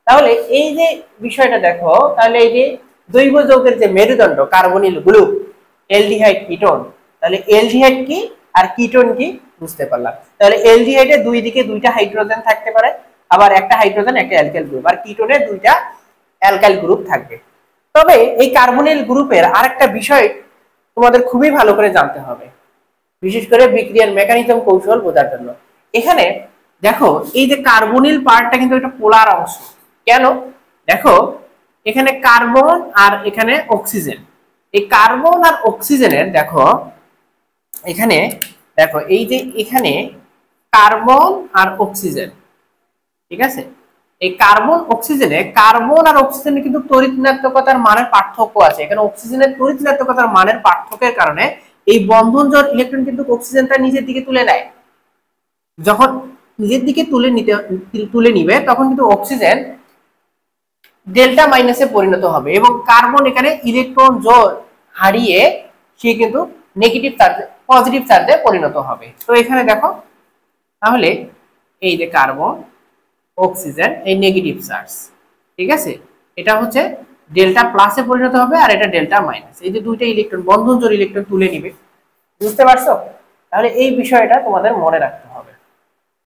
তাহলে এই যে বিষয়টা দেখো, তাহলে এই যে জৈব যৌগের যে মেরুদণ্ড কার্বনিল গ্রুপ অ্যালডিহাইড কিটোন, তাহলে অ্যালডিহাইড কি আর কিটোন কি বুঝতে পারলাম। তাহলে অ্যালডিহাইডে দুই দিকে দুইটা হাইড্রোজেন থাকতে পারে, আবার একটা হাইড্রোজেন একটা অ্যালকাইল গ্রুপ, আর কিটোনে দুইটা অ্যালকাইল গ্রুপ থাকবে। তবে এই কার্বনিল গ্রুপের আরেকটা বিষয় তোমাদের খুবই ভালো করে জানতে হবে, বিশেষ করে বিক্রিয়ার মেকানিজম কৌশল বোঝার জন্য। এখানে দেখো এই যে কার্বনিল পার্টটা কিন্তু একটা পোলার অংশ। কেন? দেখো এখানে কার্বন আর এখানে অক্সিজেন, এই কার্বন আর অক্সিজেনের দেখো এখানে দেখো এই যে এখানে কার্বন আর অক্সিজেন, ঠিক আছে, এই কার্বন অক্সিজেনে কার্বন আর অক্সিজেনে কিন্তু তড়িৎ ঋণাত্মকতার মানের পার্থক্য আছে। এখানে অক্সিজেনের তড়িৎ ঋণাত্মকতার মানের পার্থক্যের কারণে এই বন্ধন জোড় ইলেকট্রন কিন্তু অক্সিজেনটা নিজের দিকে তুলে নেয়। যখন নিজের দিকে তুলে নিবে তখন কিন্তু অক্সিজেন ডেল্টা মাইনাসে পরিণত হবে এবং কার্বন এখানে ইলেকট্রন জোড় হারিয়ে সে কিন্তু নেগেটিভ চার্জে পজিটিভ চার্জে পরিণত হবে। তো এখানে দেখো তাহলে এই যে কার্বন অক্সিজেন এই নেগেটিভ চার্জ, ঠিক আছে, এটা হচ্ছে ডেল্টা প্লাসে পরিণত হবে আর এটা ডেল্টা মাইনাস, এই যে দুইটা ইলেকট্রন বন্ধন জোড় ইলেকট্রন তুলে নিবে। বুঝতে পারছো? তাহলে এই বিষয়টা তোমাদের মনে রাখতে হবে।